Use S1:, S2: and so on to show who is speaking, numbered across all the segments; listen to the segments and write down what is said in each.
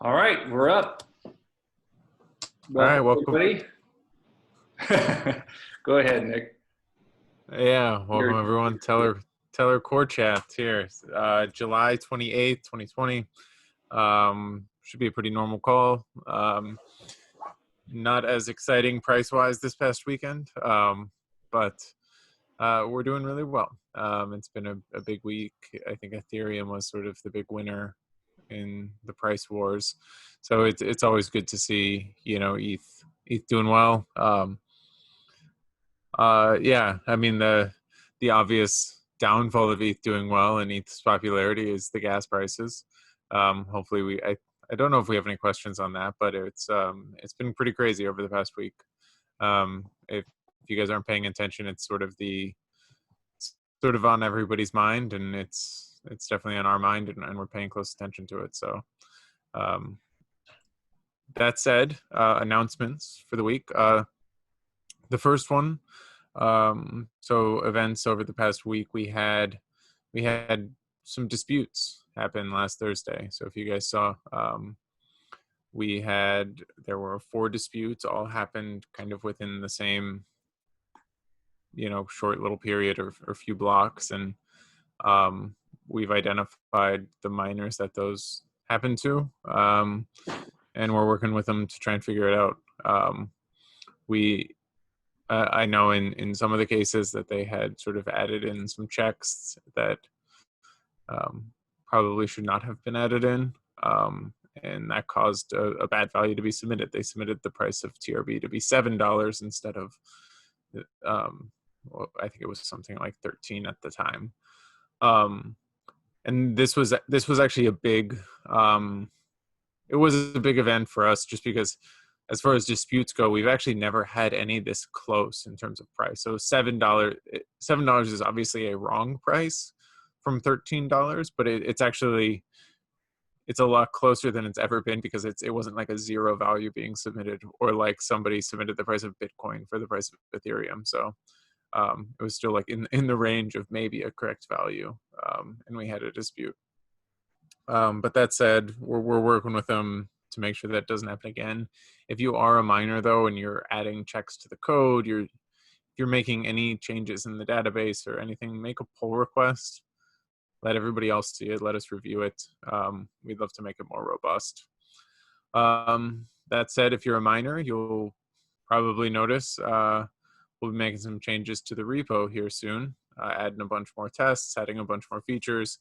S1: All right, we're up.
S2: All right,
S1: Welcome, everybody. Go ahead, Nick.
S2: Yeah, welcome everyone. Tellor Core Chat here. July 28th, 2020. Should be a pretty normal call. Not as exciting price-wise this past weekend, but we're doing really well. It's been a big week. I think Ethereum was sort of the big winner in the price wars, so it's always good to see ETH doing well. Yeah, I mean the obvious downfall of ETH doing well and ETH's popularity is the gas prices. Hopefully I don't know if we have any questions on that, but it's been pretty crazy over the past week. If you guys aren't paying attention, it's sort of on everybody's mind, and it's definitely on our mind, and we're paying close attention to it. So that said, announcements for the week. The first one, so events over the past week, we had some disputes happen last Thursday. So if you guys saw, there were 4 disputes, all happened kind of within the same short little period or a few blocks, and we've identified the miners that those happened to, and we're working with them to try and figure it out. I know in some of the cases that they had sort of added in some checks that probably should not have been added in, and that caused a bad value to be submitted. They submitted the price of TRB to be $7 instead of, well, I think it was something like 13 at the time. And this was actually a big, it was a big event for us, just because as far as disputes go, we've actually never had any this close in terms of price. So $7 is obviously a wrong price from $13, but it's a lot closer than it's ever been, because it wasn't like a zero value being submitted, or like somebody submitted the price of Bitcoin for the price of Ethereum. So it was still like in the range of maybe a correct value, and we had a dispute. But that said, we're working with them to make sure that doesn't happen again. If you are a miner though, and you're adding checks to the code, if you're making any changes in the database or anything, make a pull request. Let everybody else see it. Let us review it. We'd love to make it more robust. That said, if you're a miner, you'll probably notice we'll be making some changes to the repo here soon, adding a bunch more tests, adding a bunch more features.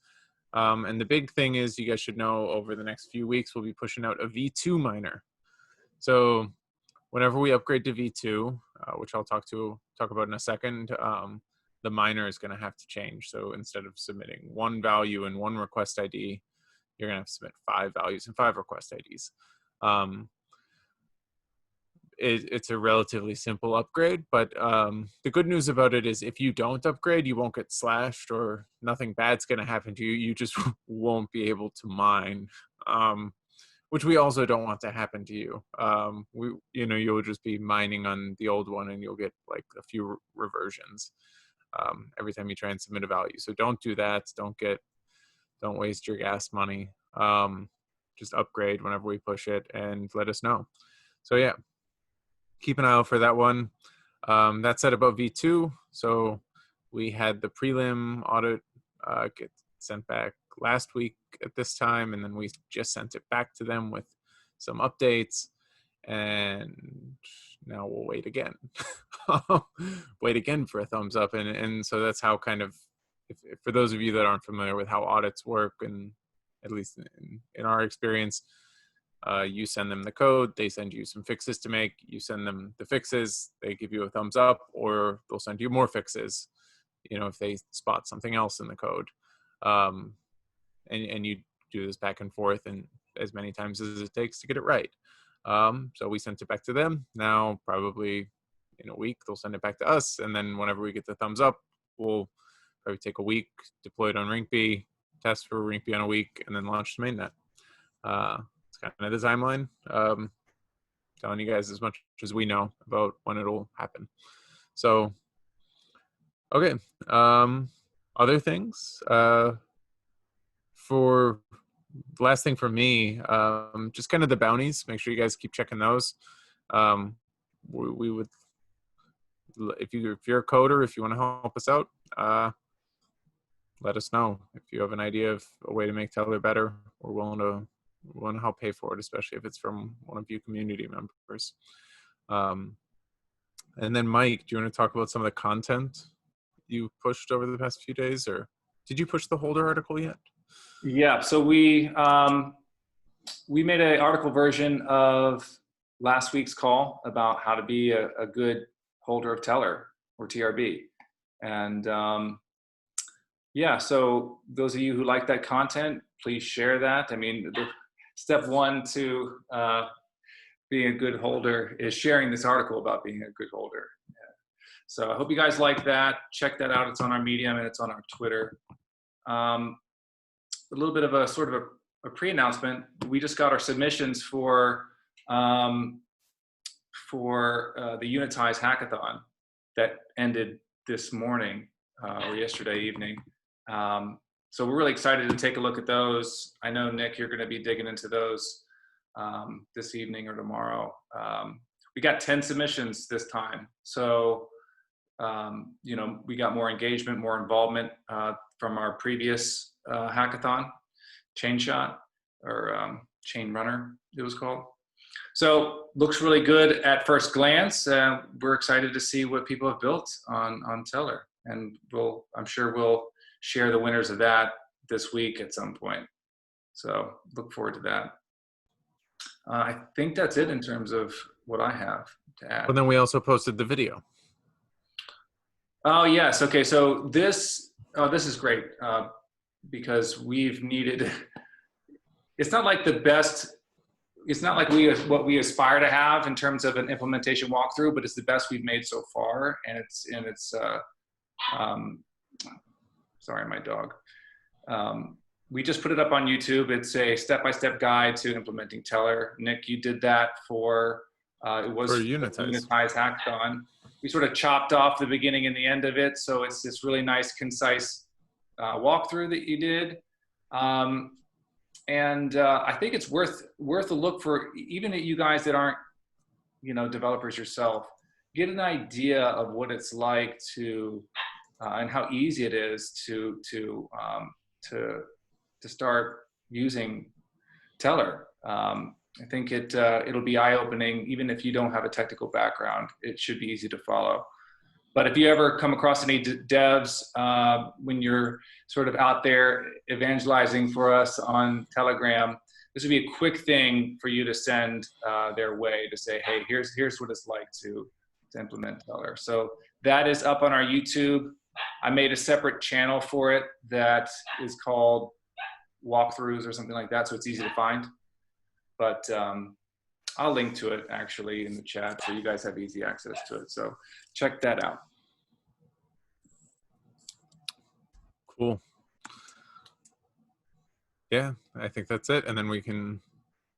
S2: And the big thing is, you guys should know, over the next few weeks, we'll be pushing out a V2 miner. So whenever we upgrade to V2, which I'll talk about in a second, the miner is going to have to change. So instead of submitting 1 value and 1 request ID, you're going to have to submit 5 values and 5 request IDs. It's a relatively simple upgrade, but the good news about it is, if you don't upgrade, you won't get slashed, or nothing bad's going to happen to you. You just won't be able to mine, which we also don't want to happen to you. You'll just be mining on the old one, and you'll get like a few reversions every time you try and submit a value. So don't do that. Don't waste your gas money. Just upgrade whenever we push it, and let us know. So yeah, keep an eye out for that one. That said about V2, so we had the prelim audit get sent back last week at this time, and then we just sent it back to them with some updates, and now we'll wait again. Wait again for a thumbs up, and so that's how, kind of, if for those of you that aren't familiar with how audits work, and at least in our experience, you send them the code, they send you some fixes to make, you send them the fixes, they give you a thumbs up, or they'll send you more fixes, if they spot something else in the code. And you do this back and forth, and as many times as it takes to get it right. So we sent it back to them. Now, probably in a week, they'll send it back to us, and then whenever we get the thumbs up, we'll probably take a week, deploy it on RinkB, test for RinkB on a week, and then launch to mainnet. It's kind of the timeline. Telling you guys as much as we know about when it'll happen. So, okay. Other things, for the last thing for me, just kind of the bounties. Make sure you guys keep checking those. We would, if you're a coder, if you want to help us out, let us know. If you have an idea of a way to make Tellor better, we're willing to help pay for it, especially if it's from one of you community members. And then Mike, do you want to talk about some of the content you pushed over the past few days, or did you push the holder article yet?
S1: Yeah, so we made an article version of last week's call about how to be a good holder of Tellor or TRB. And yeah, so those of you who like that content, please share that. I mean, step one to being a good holder is sharing this article about being a good holder. Yeah. So I hope you guys like that. Check that out. It's on our Medium and it's on our Twitter. A little bit of a sort of a pre-announcement. We just got our submissions for the Unitize hackathon that ended this morning or yesterday evening. So we're really excited to take a look at those. I know, Nick, you're going to be digging into those this evening or tomorrow. We got 10 submissions this time. So, you know, we got more engagement, more involvement from our previous hackathon, Chain Shot, or Chain Runner, it was called. So looks really good at first glance. We're excited to see what people have built on Tellor. And I'm sure we'll share the winners of that this week at some point. So look forward to that. I think that's it in terms of what I have to add.
S2: But then we also posted the video.
S1: Oh yes, okay. So this is great because we've needed. It's not like the best. It's not like what we aspire to have in terms of an implementation walkthrough, but it's the best we've made so far, and it's. Sorry, my dog. We just put it up on YouTube. It's a step-by-step guide to implementing Tellor. Nick, you did that for it was
S2: for Unitize
S1: hackathon. We sort of chopped off the beginning and the end of it, so it's this really nice, concise walkthrough that you did. And I think it's worth a look for even you guys that aren't, you know, developers yourself. Get an idea of what it's like to and how easy it is to start using Tellor. I think it'll be eye-opening, even if you don't have a technical background. It should be easy to follow. But if you ever come across any devs when you're sort of out there evangelizing for us on Telegram, this would be a quick thing for you to send their way to say, hey, here's what it's like to implement Tellor. So that is up on our YouTube. I made a separate channel for it that is called Walkthroughs or something like that, so it's easy to find. But I'll link to it actually in the chat so you guys have easy access to it. So check that out.
S2: Cool. Yeah, I think that's it. And then we can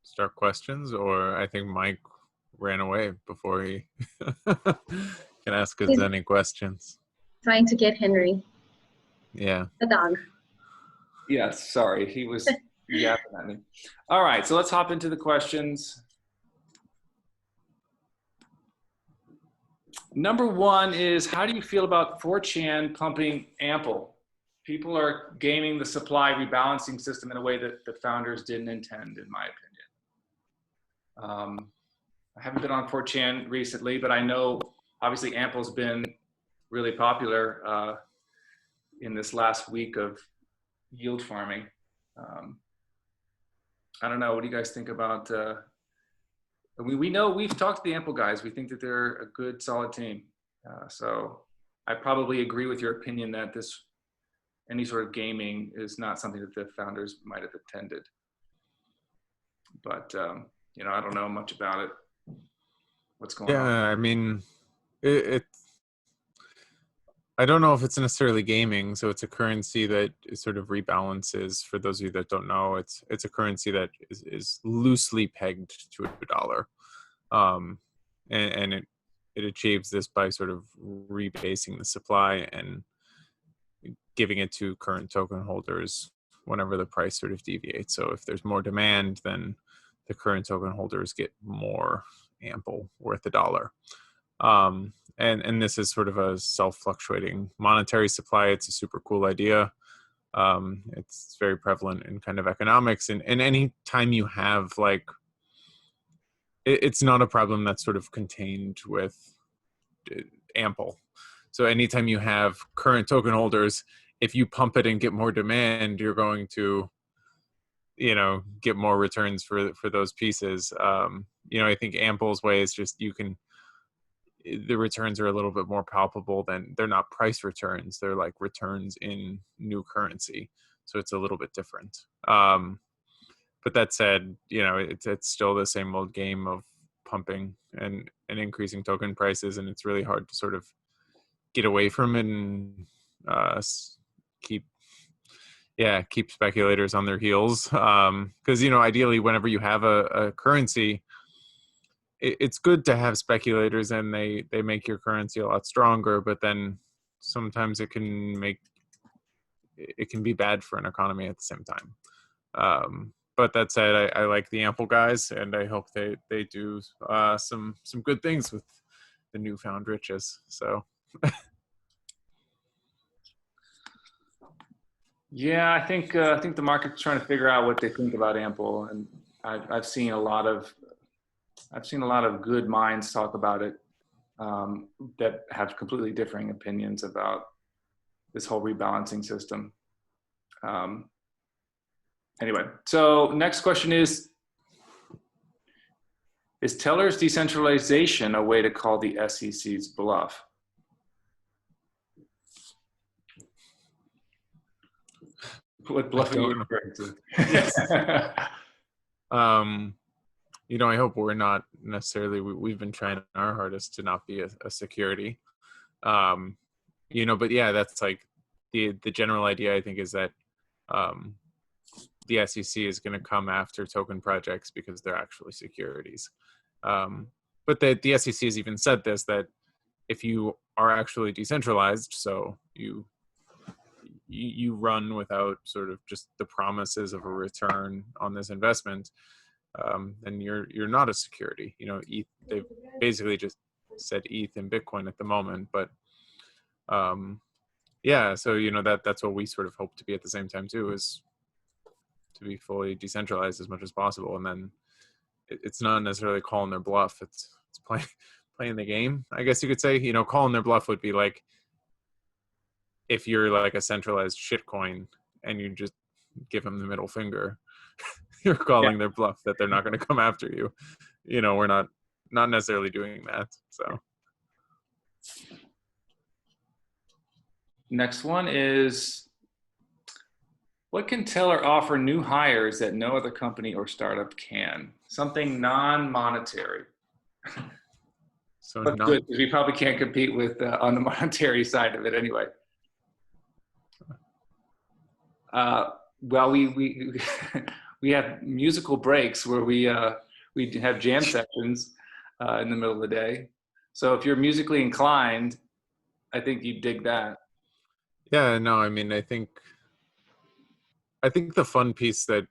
S2: start questions, or I think Mike ran away before he can ask us any questions.
S3: Trying to get Henry.
S2: Yeah.
S3: The dog.
S1: Yes, sorry, he was yapping at me. All right, so let's hop into the questions. Number one is, how do you feel about 4chan pumping Ample? People are gaming the supply rebalancing system in a way that the founders didn't intend, in my opinion. I haven't been on 4chan recently, but I know obviously Ample's been really popular in this last week of yield farming. I don't know, what do you guys think about, we know, we've talked to the Ample guys, we think that they're a good, solid team. So I probably agree with your opinion that any sort of gaming is not something that the founders might have intended. But, you know, I don't know much about it. What's going on?
S2: Yeah, I mean, I don't know if it's necessarily gaming. So it's a currency that sort of rebalances. For those of you that don't know, it's a currency that is loosely pegged to $1. And it achieves this by sort of rebasing the supply and giving it to current token holders whenever the price sort of deviates. So if there's more demand, then the current token holders get more ample worth $1. And this is sort of a self-fluctuating monetary supply. It's a super cool idea. It's very prevalent in kind of economics, and any time you have like, it's not a problem that's sort of contained with ample. So anytime you have current token holders, if you pump it and get more demand, you're going to, you know, get more returns for those pieces. You know, I think Ample's way is just the returns are a little bit more palpable. Than they're not price returns, they're like returns in new currency, so it's a little bit different. But that said, you know, it's still the same old game of pumping and increasing token prices, and it's really hard to sort of get away from it and keep speculators on their heels, because you know, ideally whenever you have a currency, it's good to have speculators, and they make your currency a lot stronger, but then sometimes it can be bad for an economy at the same time. But that said, I like the Ample guys, and I hope they do some good things with the newfound riches. So
S1: Yeah, I think the market's trying to figure out what they think about Ample, and I've seen a lot of good minds talk about it, that have completely differing opinions about this whole rebalancing system. Anyway, so next question is Tellor's decentralization a way to call the SEC's bluff? What bluff are you referring to?
S2: You know, I hope we're not necessarily, we've been trying our hardest to not be a security. You know, but yeah, that's like the general idea, I think, is that the SEC is going to come after token projects because they're actually securities. But the SEC has even said this, that if you are actually decentralized, so you run without sort of just the promises of a return on this investment, then you're not a security. You know, ETH, they've basically just said ETH and Bitcoin at the moment, but yeah, so you know, that's what we sort of hope to be at the same time too, is to be fully decentralized as much as possible. And then it's not necessarily calling their bluff, it's playing the game, I guess you could say. You know, calling their bluff would be like if you're like a centralized shitcoin and you just give them the middle finger, you're calling their bluff, that they're not going to come after you. You know, we're not necessarily doing that. So
S1: Next one is, what can Tellor offer new hires that no other company or startup can? Something non-monetary.
S2: So
S1: But good, because we probably can't compete with on the monetary side of it anyway. Well, we we have musical breaks where we have jam sessions in the middle of the day. So if you're musically inclined, I think you'd dig that.
S2: Yeah, no, I mean, I think the fun piece that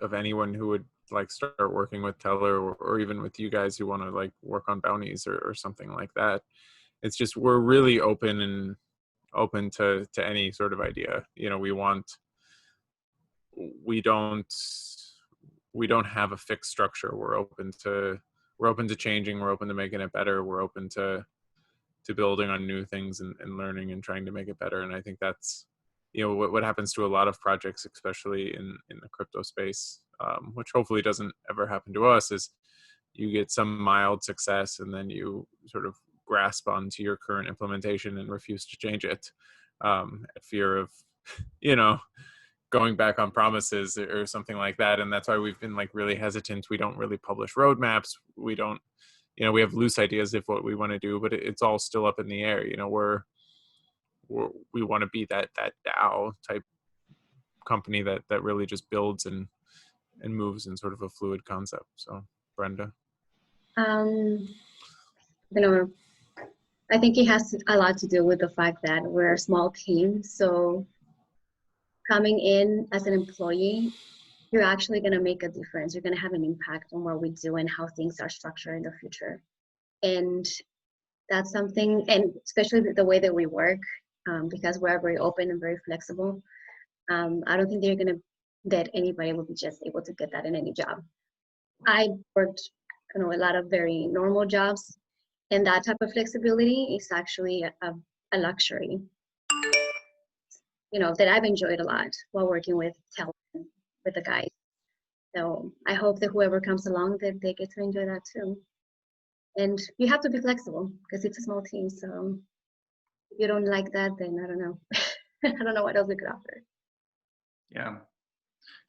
S2: of anyone who would like start working with Tellor, or even with you guys who want to like work on bounties or something like that, it's just, we're really open to any sort of idea. You know, we don't have a fixed structure. We're open to changing, we're open to making it better, we're open to building on new things and learning and trying to make it better. And I think that's, you know, what happens to a lot of projects, especially in the crypto space, which hopefully doesn't ever happen to us, is you get some mild success and then you sort of grasp onto your current implementation and refuse to change it, at fear of, you know, going back on promises or something like that. And that's why we've been like really hesitant. We don't really publish roadmaps. We don't, you know, we have loose ideas of what we want to do, but it's all still up in the air. You know, we want to be that DAO type company that really just builds and moves in sort of a fluid concept. So Brenda.
S3: You know, I think it has a lot to do with the fact that we're a small team. So coming in as an employee, you're actually going to make a difference. You're going to have an impact on what we do and how things are structured in the future. And that's something, and especially the way that we work, because we're very open and very flexible. I don't think that anybody will be just able to get that in any job. I worked, a lot of very normal jobs, and that type of flexibility is actually a luxury, that I've enjoyed a lot while working with Tellor, with the guys. So I hope that whoever comes along, that they get to enjoy that too. And you have to be flexible because it's a small team. So if you don't like that, then I don't know. I don't know what else we could offer.
S1: Yeah.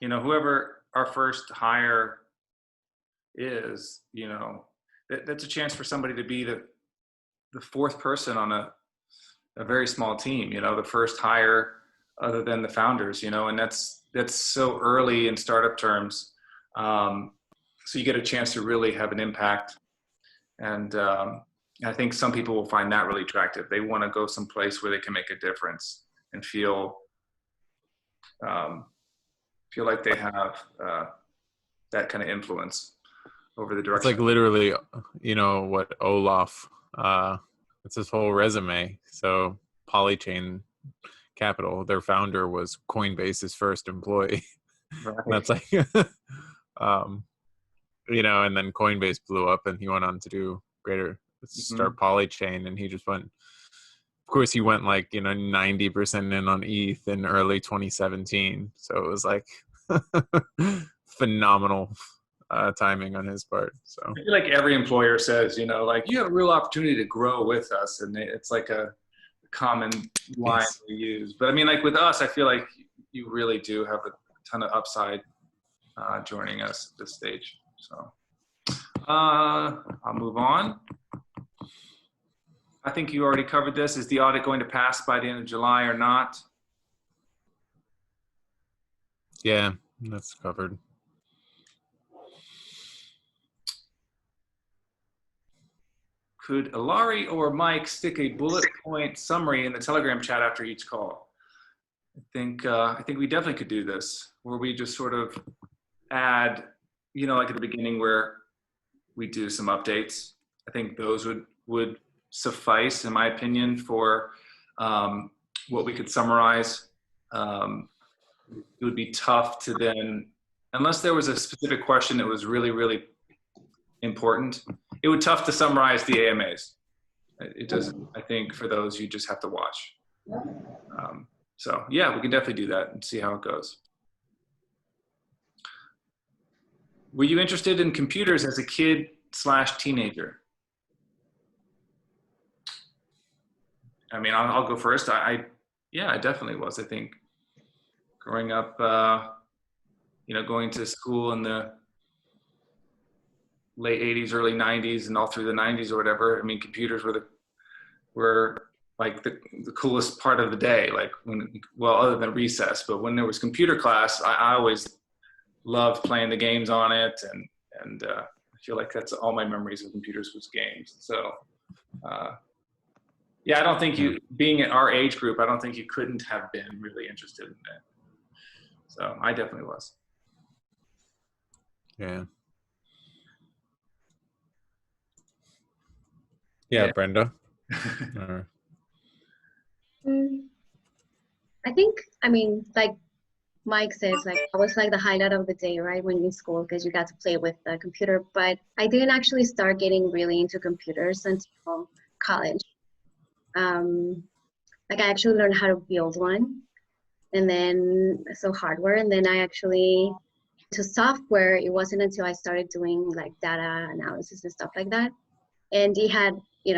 S1: Whoever our first hire is, that's a chance for somebody to be the fourth person on a very small team, the first hire other than the founders, and that's so early in startup terms. So you get a chance to really have an impact. And I think some people will find that really attractive. They want to go someplace where they can make a difference and feel like they have that kind of influence over the direction.
S2: It's like literally, what Olaf, it's his whole resume. So Polychain Capital, their founder was Coinbase's first employee.
S1: Right.
S2: That's like, and then Coinbase blew up and he went on to do start Polychain, and he just went, of course he went 90% in on ETH in early 2017. So it was like phenomenal timing on his part. So
S1: I feel like every employer says, you have a real opportunity to grow with us. And it's like a common line we use. But I mean, with us, I feel like you really do have a ton of upside joining us at this stage. So I'll move on. I think you already covered this. Is the audit going to pass by the end of July or not?
S2: Yeah, that's covered.
S1: Could Ilari or Mike stick a bullet point summary in the Telegram chat after each call? I think we definitely could do this, where we just sort of add, at the beginning where we do some updates. I think those would suffice, in my opinion, for what we could summarize. It would be tough to then, unless there was a specific question that was really, really important, it would be tough to summarize the AMAs. It doesn't, I think for those, you just have to watch. So yeah, we can definitely do that and see how it goes. Were you interested in computers as a kid/teenager? I mean, I'll go first. Yeah, I definitely was. I think growing up, going to school in the late 80s, early 90s, and all through the 90s or whatever. I mean, computers were like the coolest part of the day. Other than recess, but when there was computer class, I always loved playing the games on it, and I feel like that's all my memories of computers was games. So yeah, I don't think being at our age group, I don't think you couldn't have been really interested in it. So I definitely was.
S2: Yeah. Yeah, Brenda.
S3: I think, like Mike says, that was the highlight of the day, right, when you're in school, because you got to play with the computer. But I didn't actually start getting really into computers until college. I actually learned how to build one, and then hardware, and then I actually to software. It wasn't until I started doing data analysis and stuff like that, and it had, it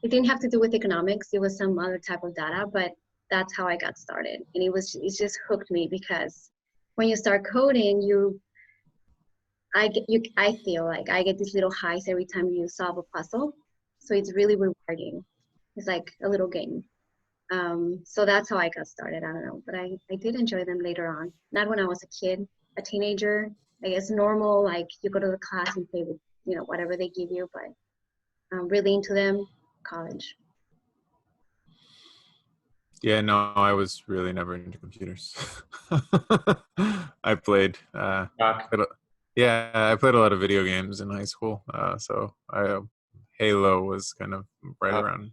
S3: didn't have to do with economics. It was some other type of data, but that's how I got started. And it just hooked me, because when you start coding, I feel like I get these little highs every time you solve a puzzle. So it's really rewarding. It's like a little game. So that's how I got started. I don't know, but I did enjoy them later on. Not when I was a kid, a teenager. I guess normal, you go to the class and play with, whatever they give you, but I'm really into them, college.
S2: Yeah, no, I was really never into computers. I played,
S1: Doc?
S2: yeah, I played a lot of video games in high school. So Halo was kind of right
S1: Uh,
S2: around.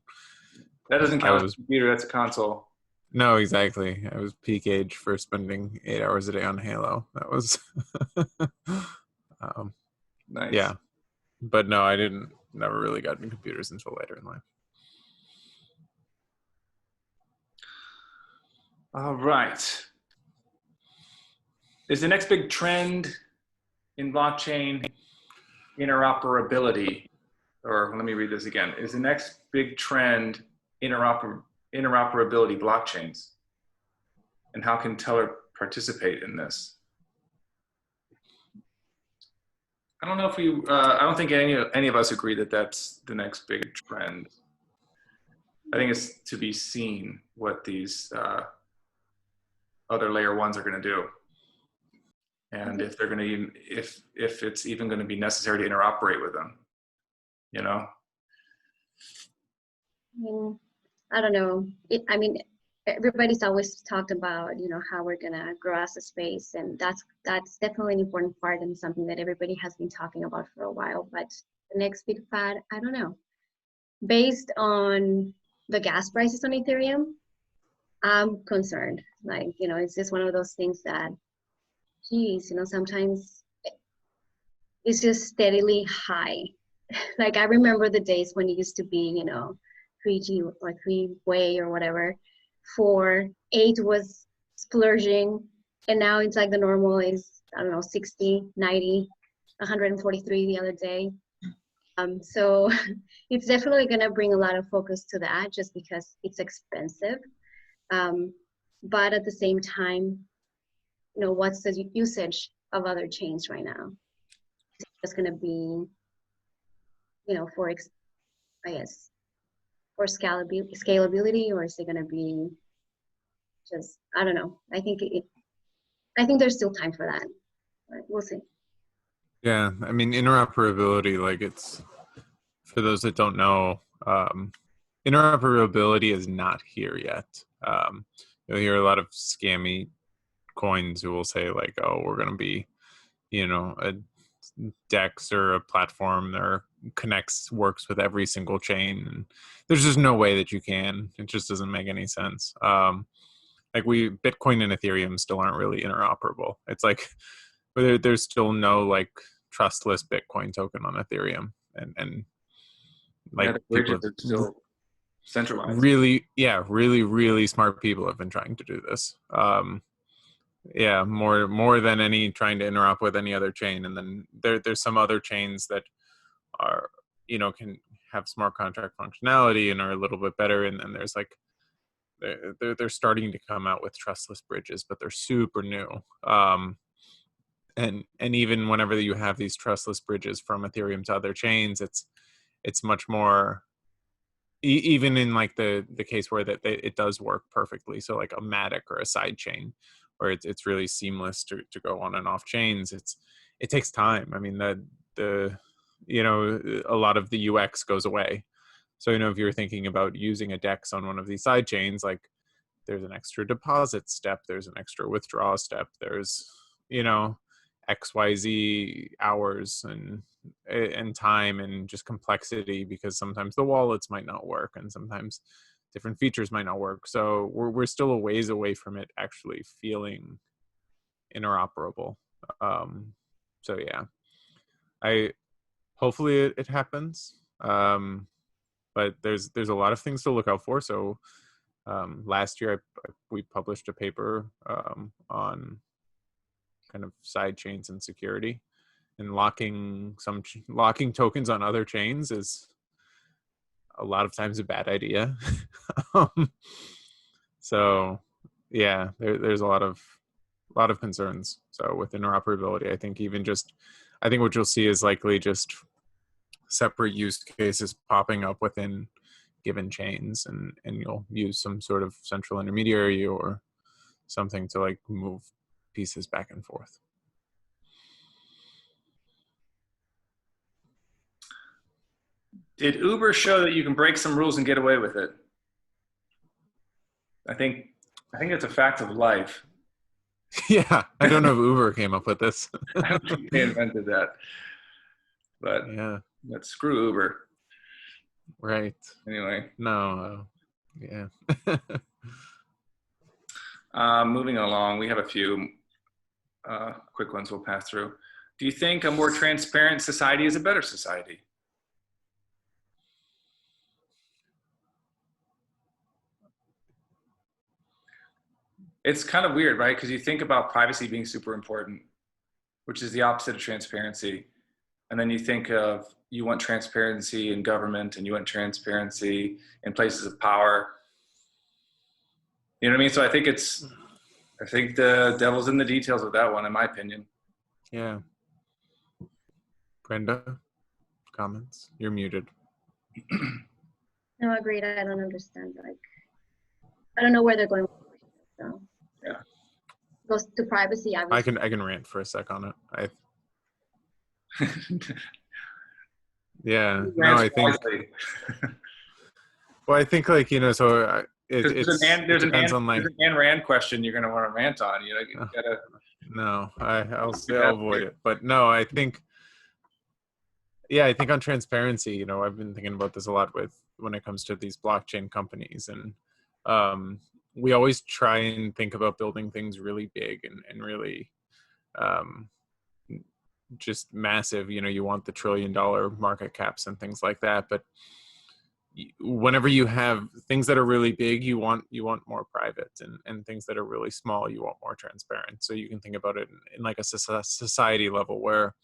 S1: that doesn't
S2: I
S1: count as
S2: was
S1: a computer. That's a console.
S2: No, exactly. I was peak age for spending 8 hours a day on Halo. That was, um,
S1: Nice.
S2: yeah. But no, I didn't. Never really got into computers until later in life.
S1: All right. Is the next big trend in blockchain interoperability? Or let me read this again. Is the next big trend interoperability blockchains? And how can Tellor participate in this? I don't know if we, I don't think any of us agree that that's the next big trend. I think it's to be seen what these other layer ones are going to do. And if they're going to, if it's even going to be necessary to interoperate with them, you know?
S3: I don't know. I mean, everybody's always talked about, you know, how we're gonna grow as a space, and that's definitely an important part and something that everybody has been talking about for a while. But the next big fad, I don't know. Based on the gas prices on Ethereum, I'm concerned. Like, you know, it's just one of those things that, geez, you know, sometimes it's just steadily high. Like I remember the days when it used to be, you know, 3G or 3-way or whatever. 4.8 was splurging, and now it's like the normal is, I don't know, 60, 90, 143 the other day. So it's definitely going to bring a lot of focus to that just because it's expensive. But at the same time, you know, what's the usage of other chains right now? It's going to be, you know, for, I guess, for scalability, or is it going to be just, I don't know. I think there's still time for that, but we'll see.
S2: Yeah, I mean, interoperability, like it's, for those that don't know, interoperability is not here yet. You'll hear a lot of scammy coins who will say like, oh, we're going to be, you know, a DEX or a platform that works with every single chain. And there's just no way that you can. It just doesn't make any sense. Like Bitcoin and Ethereum still aren't really interoperable. It's like there's still no like trustless Bitcoin token on Ethereum, and
S1: Yeah,
S2: like
S1: the
S2: people
S1: bridges
S2: have
S1: are still centralized.
S2: really smart people have been trying to do this. Yeah, more than any trying to interop with any other chain. And then there's some other chains that are, you know, can have smart contract functionality and are a little bit better. And then there's like they're starting to come out with trustless bridges, but they're super new. And even whenever you have these trustless bridges from Ethereum to other chains, it's much more, even in like the case where it does work perfectly. So like a Matic or a side chain, where it's really seamless to go on and off chains. It takes time. I mean, the you know, a lot of the UX goes away. So, you know, if you're thinking about using a DEX on one of these side chains, like there's an extra deposit step, there's an extra withdrawal step, there's, you know, XYZ hours and time and just complexity, because sometimes the wallets might not work and sometimes different features might not work. So we're still a ways away from it actually feeling interoperable. So yeah, I hopefully it happens. But there's a lot of things to look out for. So last year we published a paper on kind of side chains and security, and locking tokens on other chains is a lot of times a bad idea. So yeah, there's a lot of concerns. So with interoperability, I think what you'll see is likely just separate use cases popping up within given chains, and you'll use some sort of central intermediary or something to like move pieces back and forth.
S1: Did Uber show that you can break some rules and get away with it? I think it's a fact of life.
S2: Yeah, I don't know if Uber came up with this.
S1: I don't think they invented that, but
S2: Yeah,
S1: let's screw Uber
S2: right.
S1: anyway.
S2: No, yeah.
S1: Moving along, we have a few quick ones we'll pass through. Do you think a more transparent society is a better society? It's kind of weird, right? Because you think about privacy being super important, which is the opposite of transparency. And then you think of, you want transparency in government and you want transparency in places of power. You know what I mean? So I think the devil's in the details of that one, in my opinion.
S2: Yeah. Brenda, comments? You're muted.
S3: No, agreed. I don't understand. Like, I don't know where they're going with it, so.
S1: Yeah.
S3: Goes to privacy, obviously.
S2: I can rant for a sec on it. Yeah. No, I think. Well, I think like, you know, so it depends on like.
S1: There's an Ayn Rand question you're going to want to rant on. You know, you gotta.
S2: No, I'll avoid it. But no, I think. Yeah, I think on transparency, you know, I've been thinking about this a lot when it comes to these blockchain companies, and we always try and think about building things really big and really just massive. You know, you want the $1 trillion market caps and things like that, but whenever you have things that are really big, you want more private, and things that are really small, you want more transparent. So you can think about it in like a society level where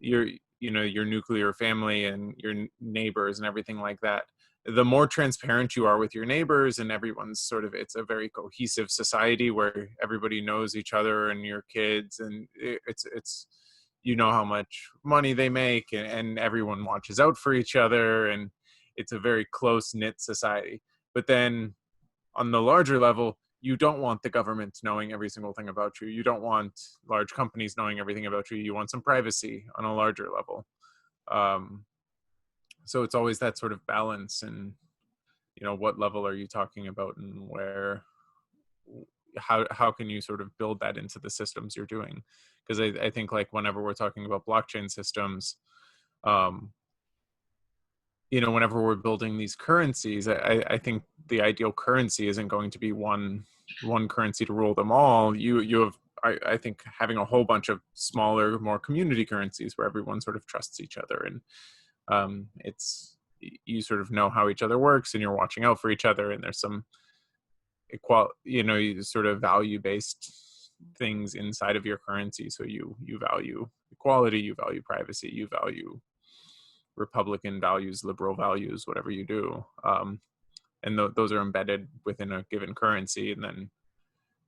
S2: your nuclear family and your neighbors and everything like that. The more transparent you are with your neighbors and everyone's sort of, it's a very cohesive society where everybody knows each other and your kids, and it's you know how much money they make, and everyone watches out for each other, and it's a very close-knit society. But then on the larger level, you don't want the government knowing every single thing about you. You don't want large companies knowing everything about you. You want some privacy on a larger level. So it's always that sort of balance, and you know, what level are you talking about, and how can you sort of build that into the systems you're doing? Because I think like whenever we're talking about blockchain systems, you know, whenever we're building these currencies, I think the ideal currency isn't going to be one currency to rule them all. You have, I think, having a whole bunch of smaller, more community currencies where everyone sort of trusts each other, and it's, you sort of know how each other works, and you're watching out for each other, and there's some you know, you sort of value-based things inside of your currency. So you value equality, you value privacy, you value Republican values, liberal values, whatever you do. And those are embedded within a given currency. And then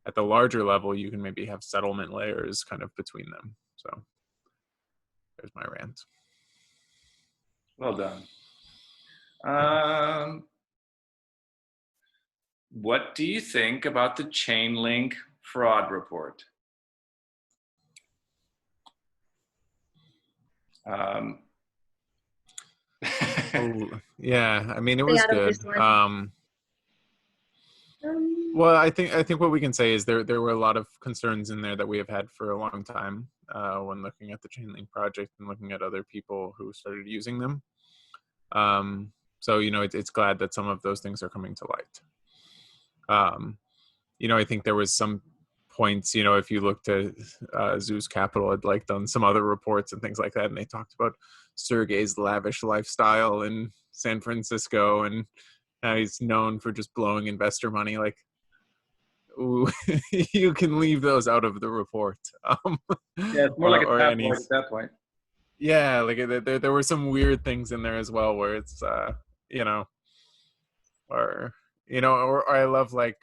S2: at the larger level, you can maybe have settlement layers kind of between them. So there's my rant.
S1: Well done. What do you think about the Chainlink fraud report?
S2: Yeah, I mean, it was good. Well, I think what we can say is there were a lot of concerns in there that we have had for a long time when looking at the Chainlink project and looking at other people who started using them. So, you know, it's glad that some of those things are coming to light. You know, I think there was some points, you know, if you looked at Zeus Capital had like done some other reports and things like that, and they talked about Sergey's lavish lifestyle in San Francisco, and he's known for just blowing investor money. Like, ooh, you can leave those out of the report.
S1: Yeah, it's more like a tabloid at that point.
S2: Yeah, like there were some weird things in there as well, where it's you know, or you know, or I love like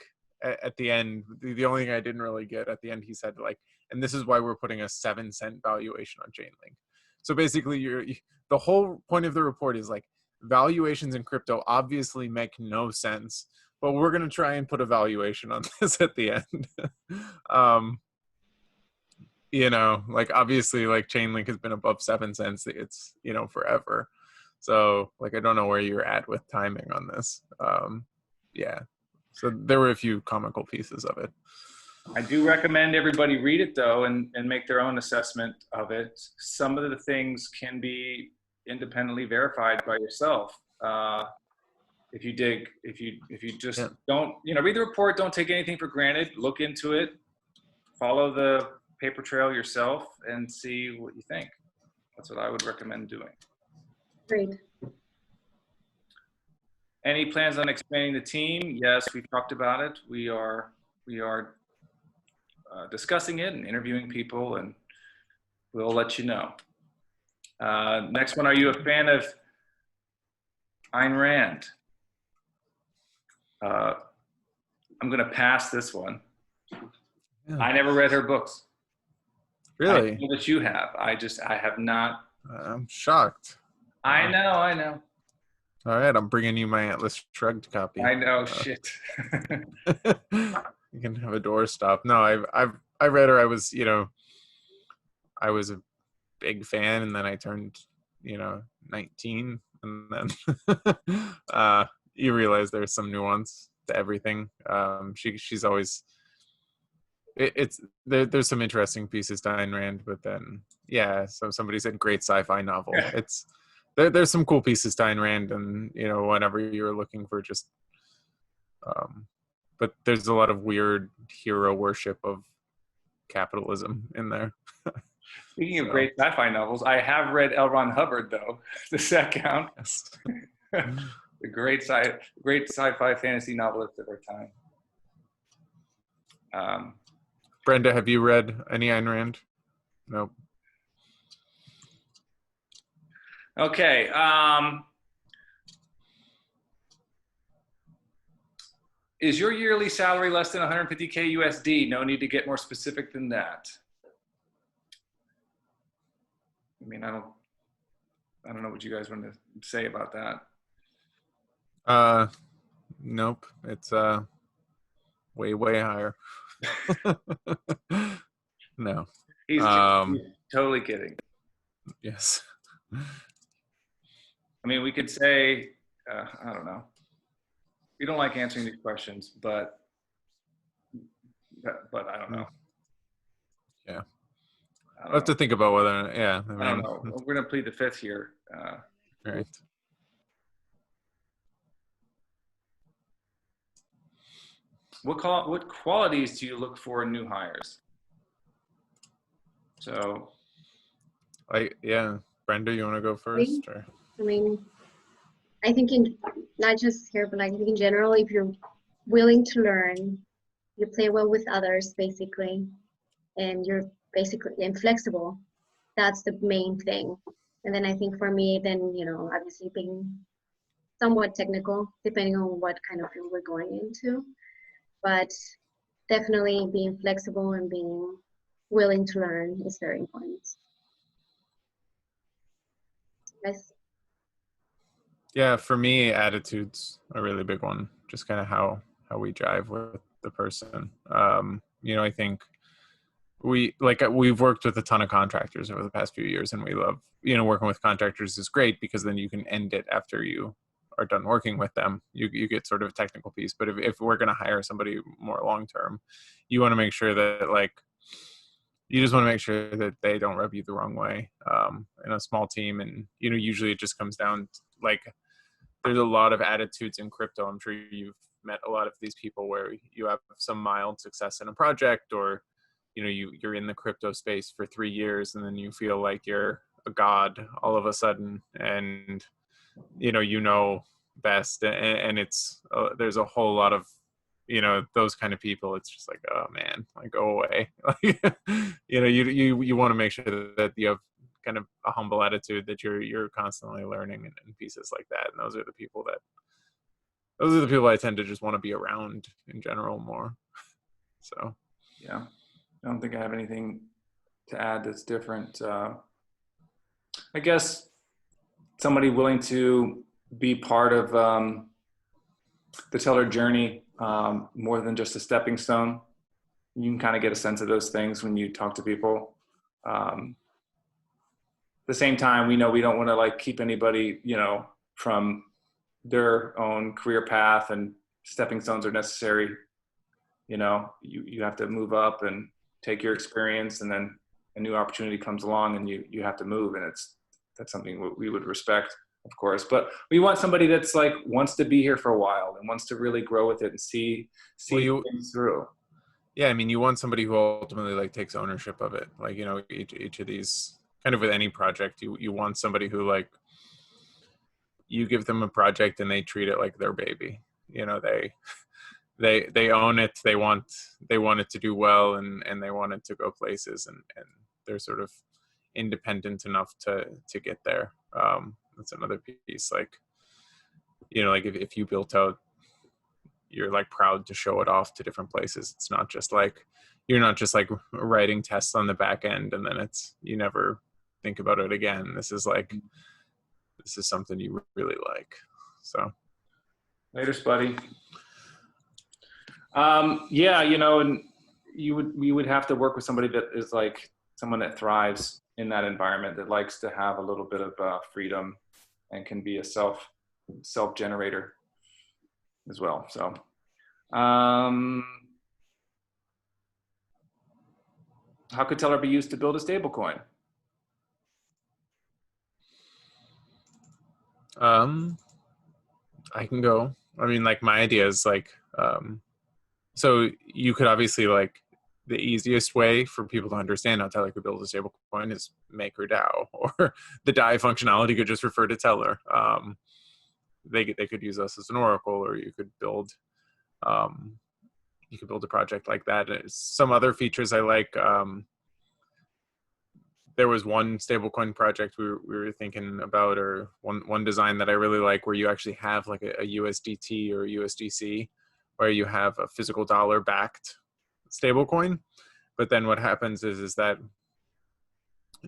S2: at the end, the only thing I didn't really get at the end, he said like, and this is why we're putting a 7-cent valuation on Chainlink. So basically, the whole point of the report is like, valuations in crypto obviously make no sense, but we're going to try and put a valuation on this at the end. You know, like obviously like Chainlink has been above 7 cents. It's, you know, forever. So like, I don't know where you're at with timing on this. Yeah. So there were a few comical pieces of it.
S1: I do recommend everybody read it though, and make their own assessment of it. Some of the things can be independently verified by yourself. If you just
S2: Yeah.
S1: don't, read the report, don't take anything for granted, look into it, follow the paper trail yourself and see what you think. That's what I would recommend doing.
S3: Great.
S1: Any plans on expanding the team? Yes, we've talked about it. We are discussing it and interviewing people, and we'll let you know. Next one, are you a fan of Ayn Rand? I'm going to pass this one.
S2: Yeah.
S1: I never read her books.
S2: Really?
S1: I know that you have. I have not.
S2: I'm shocked.
S1: I know.
S2: All right, I'm bringing you my Atlas Shrugged copy.
S1: I know, shit.
S2: You can have a doorstop. No, I read her. I was a big fan, and then I turned 19, and then you realize there's some nuance to everything. She's always there's some interesting pieces to Ayn Rand, but then so somebody said great sci-fi novel. It's there's some cool pieces to Ayn Rand, and whenever you're looking for just but there's a lot of weird hero worship of capitalism in there.
S1: Speaking of great sci-fi novels, I have read L. Ron Hubbard though. Does that count?
S2: Yes.
S1: The great sci-fi fantasy novelist of our time.
S2: Brenda, have you read any Ayn Rand? Nope.
S1: Okay. Is your yearly salary less than 150K USD? No need to get more specific than that. I mean, I don't know what you guys want to say about that.
S2: Nope. It's way higher. No.
S1: He's totally kidding.
S2: Yes.
S1: I mean, we could say, I don't know. We don't like answering these questions, but I don't know.
S2: Yeah. I'll have to think about whether, yeah.
S1: I don't know. We're going to plead the fifth here.
S2: Right.
S1: What qualities do you look for in new hires? So.
S2: Brenda, you want to go first? Or?
S3: I mean, I think not just here, but I think in general, if you're willing to learn, you play well with others, basically, and you're basically flexible. That's the main thing. And then I think for me, then obviously being somewhat technical, depending on what kind of field we're going into, but definitely being flexible and being willing to learn is very important. Yes.
S2: Yeah, for me, attitude's a really big one. Just kind of how we jive with the person. I think we've worked with a ton of contractors over the past few years, and we love, working with contractors is great because then you can end it after you are done working with them. You get sort of a technical piece. But if we're going to hire somebody more long term, you want to make sure that you just want to make sure that they don't rub you the wrong way in a small team. And, usually it just comes down to, there's a lot of attitudes in crypto. I'm sure you've met a lot of these people where you have some mild success in a project, or, you're in the crypto space for 3 years and then you feel like you're a god all of a sudden, and, best. And it's, there's a whole lot of, those kind of people. It's just like, oh man, go away. You want to make sure that you have kind of a humble attitude, that you're constantly learning and pieces like that. And those are the people I tend to just want to be around in general more. So
S1: yeah, I don't think I have anything to add that's different. I guess somebody willing to be part of the Tellor journey, more than just a stepping stone. You can kind of get a sense of those things when you talk to people. At the same time, we know we don't want to keep anybody, from their own career path and stepping stones are necessary. You know, you have to move up and take your experience, and then a new opportunity comes along and you have to move, and that's something we would respect, of course. But we want somebody that's like wants to be here for a while and wants to really grow with it and see things through.
S2: Yeah, I mean, you want somebody who ultimately like takes ownership of it. Like, you know, each of these, kind of with any project, you want somebody who, like, you give them a project and they treat it like their baby. You know, they own it. They want it to do well, and they want it to go places, and they're sort of independent enough to get there. That's another piece. Like, you know, like if you built out, you're like proud to show it off to different places. It's not just like, you're not just like writing tests on the back end and then you never think about it again. This is something you really like. So
S1: Later, buddy. Yeah, you know, and we would have to work with somebody that is like someone that thrives in that environment, that likes to have a little bit of freedom and can be a self generator as well. So, how could Tellor be used to build a stablecoin?
S2: I can go. I mean, like, my idea is like, so you could obviously, like, the easiest way for people to understand how Tellor could build a stablecoin is Maker DAO, or the DAI functionality could just refer to Tellor. They could use us as an oracle, or you could build a project like that. Some other features I like. There was one stablecoin project we were thinking about, or one design that I really like, where you actually have like a USDT or a USDC, where you have a physical dollar backed stablecoin. But then what happens is that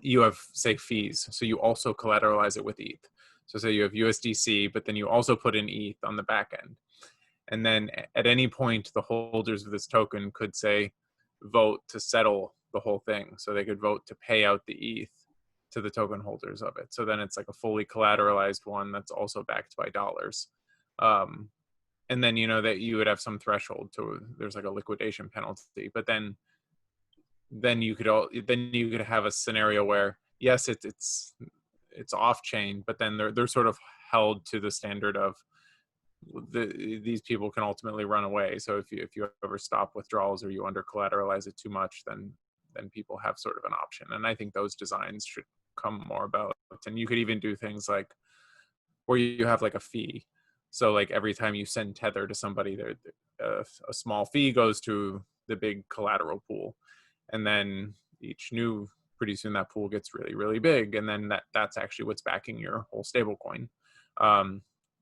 S2: you have, say, fees. So you also collateralize it with ETH. So say you have USDC, but then you also put in ETH on the back end. And then at any point, the holders of this token could, say, vote to settle the whole thing. So they could vote to pay out the ETH to the token holders of it. So then it's like a fully collateralized one that's also backed by dollars. And then, you know, that you would have some threshold to, there's like a liquidation penalty. But then you could have a scenario where, yes, it's off chain, but then they're sort of held to the standard of these people can ultimately run away. So if you ever stop withdrawals or you under collateralize it too much, then people have sort of an option. And I think those designs should come more about. And you could even do things like where you have like a fee. So like every time you send Tether to somebody, a small fee goes to the big collateral pool. And then pretty soon that pool gets really, really big. And then that's actually what's backing your whole stable coin.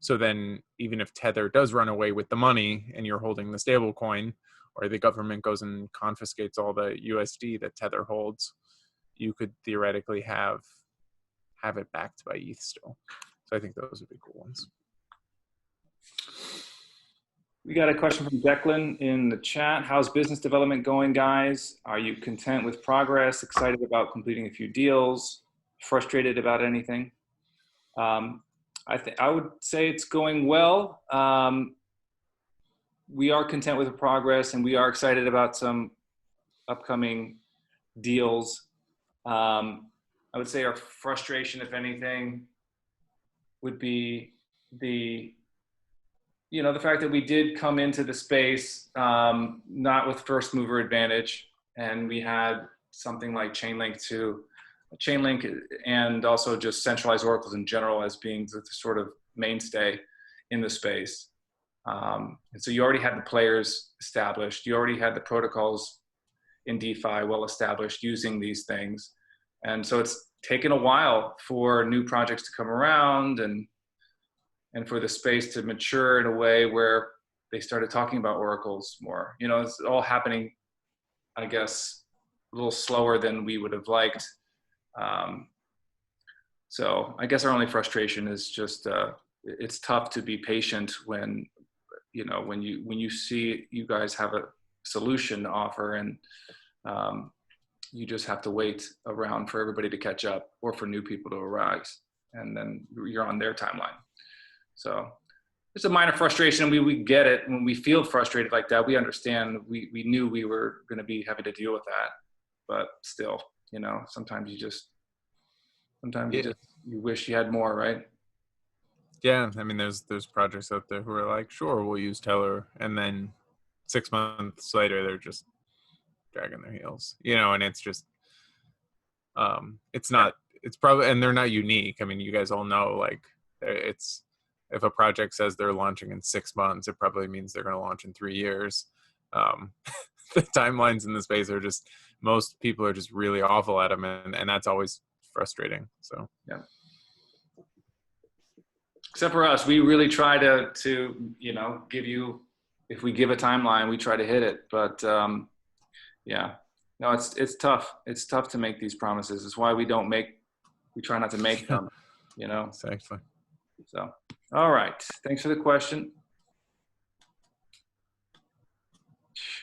S2: So then even if Tether does run away with the money and you're holding the stable coin, or the government goes and confiscates all the USD that Tether holds, you could theoretically have it backed by ETH still. So I think those would be cool ones.
S1: We got a question from Declan in the chat. How's business development going, guys? Are you content with progress? Excited about completing a few deals? Frustrated about anything? I would say it's going well. We are content with the progress, and we are excited about some upcoming deals. I would say our frustration, if anything, would be the fact that we did come into the space not with first mover advantage, and we had something like Chainlink and also just centralized oracles in general as being the sort of mainstay in the space. And so you already had the players established. You already had the protocols in DeFi well established using these things. And so it's taken a while for new projects to come around and for the space to mature in a way where they started talking about oracles more. You know, it's all happening, I guess, a little slower than we would have liked. So I guess our only frustration is just it's tough to be patient when you see you guys have a solution to offer, and you just have to wait around for everybody to catch up or for new people to arise, and then you're on their timeline. So just a minor frustration. We get it when we feel frustrated like that. We understand. We knew we were going to be having to deal with that, but still, you know, sometimes you wish you had more, right?
S2: Yeah, I mean, there's projects out there who are like, sure, we'll use Tellor, and then 6 months later, they're just dragging their heels, you know, and it's just, it's not, it's probably, and they're not unique. I mean, you guys all know, like, it's, if a project says they're launching in 6 months, it probably means they're going to launch in 3 years. The timelines in the space are just, most people are just really awful at them, and that's always frustrating. So
S1: yeah. Except for us, we really try to you know, give you, if we give a timeline, we try to hit it. But yeah, no, it's tough. It's tough to make these promises. It's why we try not to make them, you know.
S2: exactly.
S1: So, all right. Thanks for the question.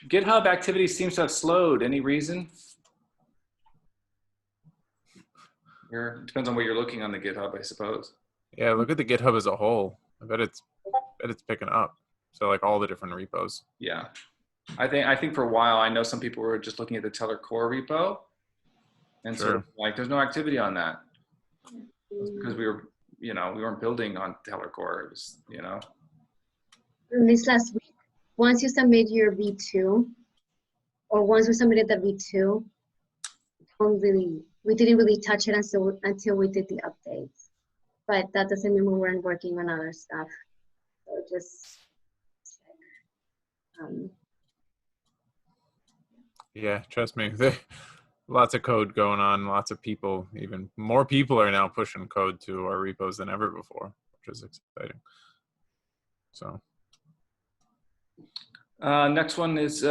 S1: GitHub activity seems to have slowed. Any reason? Depends on where you're looking on the GitHub, I suppose.
S2: Yeah, look at the GitHub as a whole. I bet it's picking up. So like all the different repos.
S1: Yeah, I think for a while, I know some people were just looking at the Tellor core repo, and sort of like there's no activity on that. It's because we weren't building on Tellor core. It was, you know.
S3: This last week, once you submit your V2, or once we submitted the V2, we didn't really touch it until we did the updates. But that doesn't mean we weren't working on other stuff. So just
S2: yeah, trust me. Lots of code going on. Lots of people. Even more people are now pushing code to our repos than ever before, which is exciting. So
S1: next one is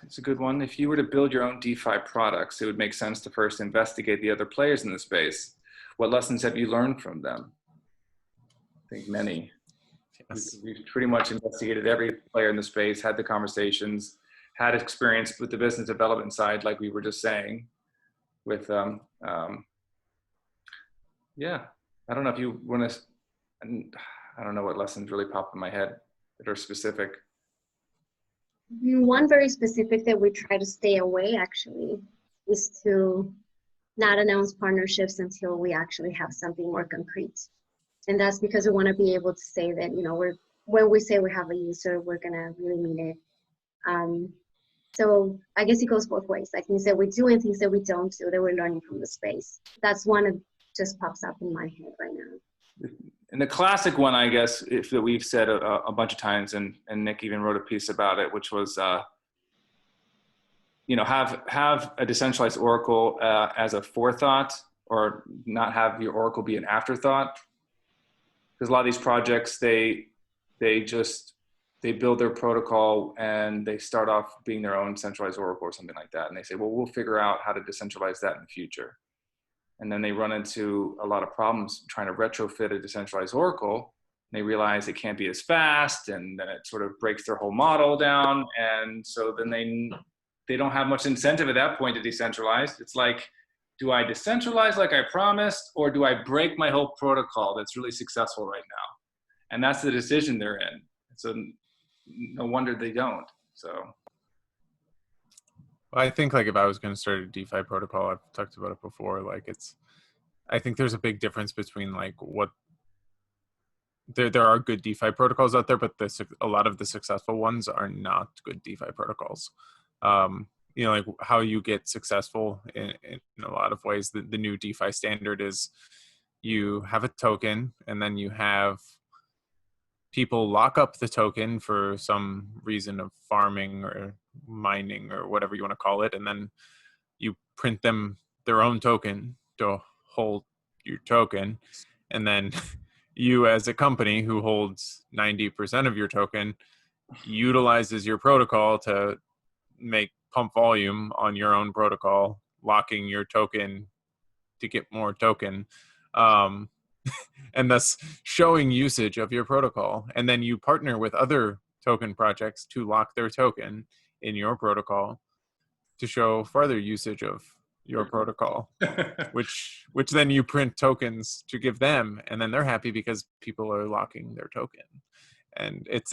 S1: it's a good one. If you were to build your own DeFi products, it would make sense to first investigate the other players in the space. What lessons have you learned from them? I think many.
S2: yes.
S1: We've pretty much investigated every player in the space, had the conversations, had experience with the business development side, like we were just saying. With yeah, I don't know if you want to. I don't know what lessons really pop in my head that are specific.
S3: one very specific that we try to stay away actually is to not announce partnerships until we actually have something more concrete. And that's because we want to be able to say that, you know, when we say we have a user, we're going to really mean it. So I guess it goes both ways. Like things that we do and things that we don't do, that we're learning from the space. That's one that just pops up in my head right now.
S1: And the classic one, I guess, that we've said a bunch of times, and Nick even wrote a piece about it, which was, you know, have a decentralized Oracle as a forethought, or not have your Oracle be an afterthought. Because a lot of these projects, they build their protocol and they start off being their own centralized Oracle or something like that. And they say, well, we'll figure out how to decentralize that in the future. And then they run into a lot of problems trying to retrofit a decentralized Oracle. And they realize it can't be as fast, and then it sort of breaks their whole model down. And so then they don't have much incentive at that point to decentralize. It's like, do I decentralize like I promised, or do I break my whole protocol that's really successful right now? And that's the decision they're in. So no wonder they don't. So
S2: I think like if I was going to start a DeFi protocol, I've talked about it before. Like I think there's a big difference between like what there are good DeFi protocols out there, but a lot of the successful ones are not good DeFi protocols. You know, like how you get successful in a lot of ways. The new DeFi standard is you have a token, and then you have people lock up the token for some reason of farming or mining or whatever you want to call it, and then you print them their own token to hold your token, and then you as a company who holds 90% of your token utilizes your protocol to pump volume on your own protocol, locking your token to get more token, and thus showing usage of your protocol. And then you partner with other token projects to lock their token in your protocol to show further usage of your protocol, which then you print tokens to give them, and then they're happy because people are locking their token. and it's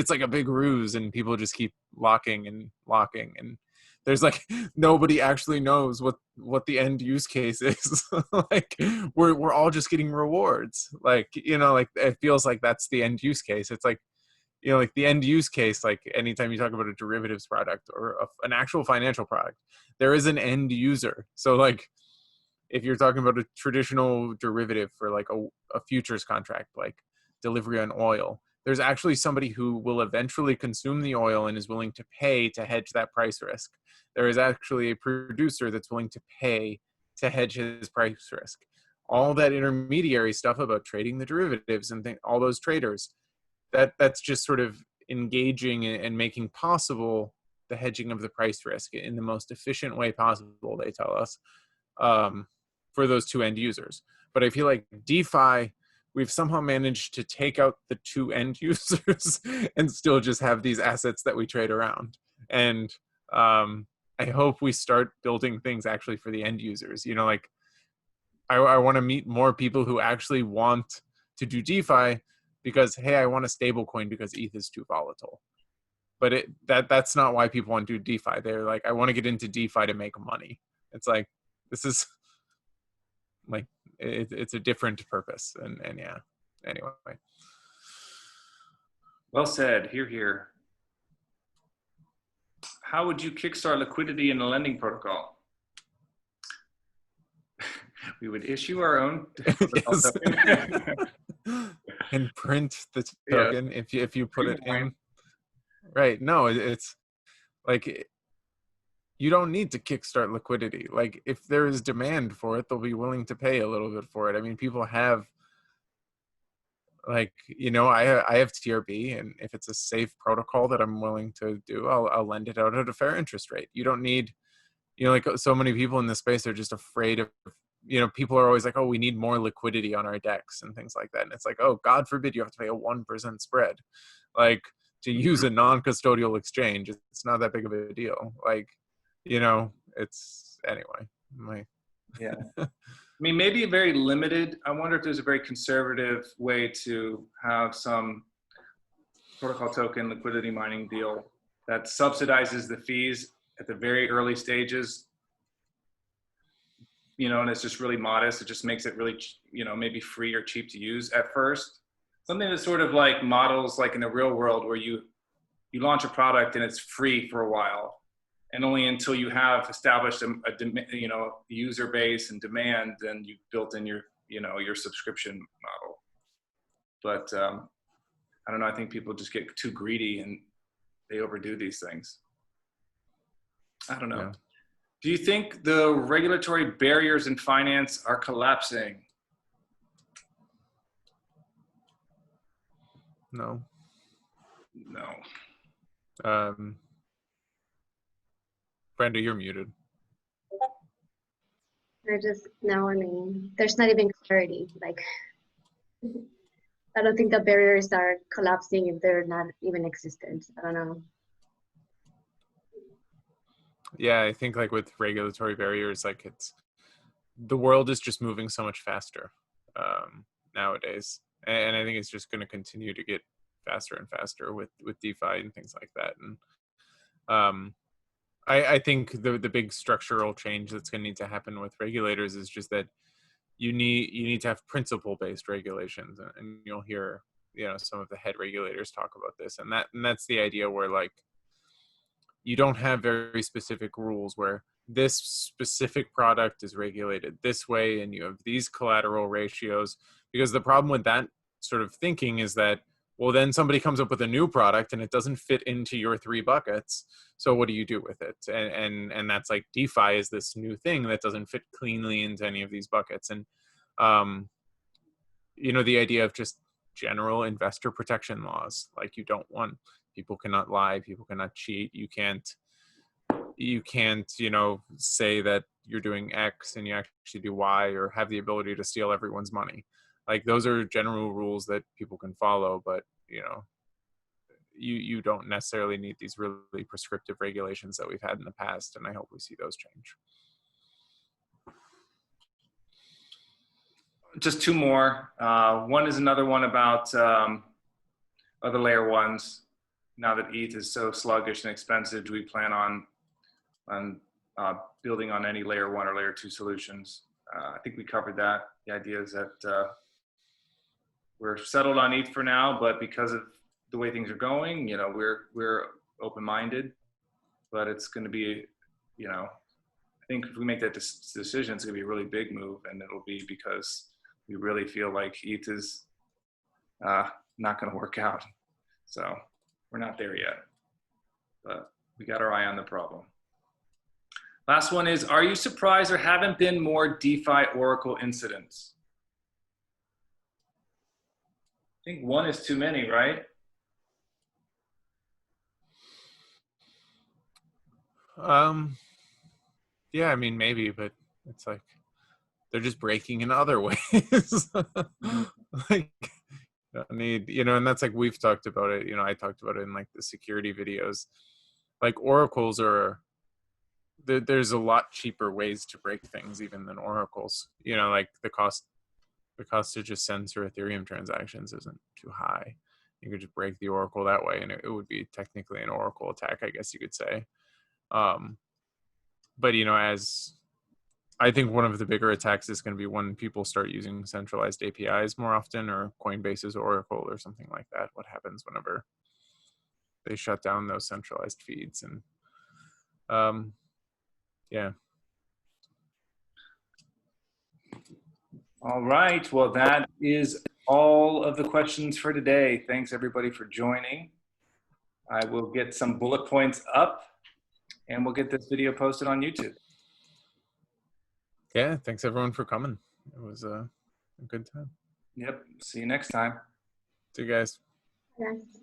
S2: like a big ruse, and people just keep locking, and there's like nobody actually knows what the end use case is. Like we're all just getting rewards, like, you know, like it feels like that's the end use case. It's like, you know, like the end use case, like anytime you talk about a derivatives product or an actual financial product, there is an end user. So like if you're talking about a traditional derivative for like a futures contract, like delivery on oil, there's actually somebody who will eventually consume the oil and is willing to pay to hedge that price risk. There is actually a producer that's willing to pay to hedge his price risk. All that intermediary stuff about trading the derivatives and all those traders, that's just sort of engaging and making possible the hedging of the price risk in the most efficient way possible, they tell us, for those two end users. But I feel like DeFi, we've somehow managed to take out the two end users and still just have these assets that we trade around. And I hope we start building things actually for the end users. You know, like I want to meet more people who actually want to do DeFi because, hey, I want a stable coin because ETH is too volatile. But that's not why people want to do DeFi. They're like, I want to get into DeFi to make money. It's like, this is like, it's a different purpose. And yeah, anyway.
S1: Well said. Hear, hear. How would you kickstart liquidity in a lending protocol? We would issue our own
S2: Yes. And print the token, yeah, if you put it in. Right. No, it's like, you don't need to kickstart liquidity. Like if there is demand for it, they'll be willing to pay a little bit for it. I mean, people have, like, you know, I have TRB, and if it's a safe protocol that I'm willing to do, I'll lend it out at a fair interest rate. You don't need, you know, like so many people in this space are just afraid of, you know, people are always like, oh, we need more liquidity on our decks and things like that. And it's like, oh, God forbid you have to pay a 1% spread. Like, to use a non-custodial exchange, it's not that big of a deal. Like, you know, it's, anyway.
S1: Yeah. I mean, maybe very limited. I wonder if there's a very conservative way to have some protocol token liquidity mining deal that subsidizes the fees at the very early stages, you know, and it's just really modest. It just makes it really, you know, maybe free or cheap to use at first. Something that sort of like models like in the real world where you launch a product and it's free for a while, and only until you have established a you know, user base and demand, then you've built in your, you know, your subscription model. But I don't know, I think people just get too greedy and they overdo these things. I don't know. Yeah. Do you think the regulatory barriers in finance are collapsing?
S2: No. Brenda, you're muted.
S3: No, I mean, there's not even clarity. Like, I don't think the barriers are collapsing if they're not even existent. I don't know.
S2: Yeah, I think like with regulatory barriers, like the world is just moving so much faster nowadays. And I think it's just going to continue to get faster and faster with DeFi and things like that. And I think the big structural change that's going to need to happen with regulators is just that you need to have principle-based regulations, and you'll hear, you know, some of the head regulators talk about this, and that's the idea where like you don't have very specific rules where this specific product is regulated this way and you have these collateral ratios, because the problem with that sort of thinking is that, well, then somebody comes up with a new product and it doesn't fit into your 3 buckets. So what do you do with it? And that's like DeFi is this new thing that doesn't fit cleanly into any of these buckets. And, you know, the idea of just general investor protection laws, like you don't want, people cannot lie, people cannot cheat. You can't, you know, say that you're doing X and you actually do Y, or have the ability to steal everyone's money. Like those are general rules that people can follow, but you know, you don't necessarily need these really prescriptive regulations that we've had in the past, and I hope we see those change.
S1: Just 2 more. One is another one about other layer ones. Now that ETH is so sluggish and expensive, do we plan on building on any layer 1 or layer 2 solutions? I think we covered that. The idea is that we're settled on ETH for now, but because of the way things are going, you know, we're open-minded, but it's going to be, you know, I think if we make that decision, it's going to be a really big move, and it'll be because we really feel like ETH is not going to work out. So we're not there yet, but we got our eye on the problem. Last one is, are you surprised there haven't been more DeFi Oracle incidents? I think one is too many, right?
S2: Yeah, I mean, maybe, but it's like they're just breaking in other ways. Like, don't need, you know, and that's like, we've talked about it, you know, I talked about it in like the security videos. Like oracles are, there's a lot cheaper ways to break things even than oracles. You know, like the cost to just send through Ethereum transactions isn't too high. You could just break the oracle that way, and it would be technically an oracle attack, I guess you could say. But you know, as I think one of the bigger attacks is going to be when people start using centralized APIs more often, or Coinbase's Oracle or something like that. What happens whenever they shut down those centralized feeds? And yeah.
S1: All right, well, that is all of the questions for today. Thanks everybody for joining. I will get some bullet points up, and we'll get this video posted on YouTube.
S2: Yeah, thanks everyone for coming. It was a good time.
S1: Yep, see you next time.
S2: See you guys.
S3: Yes.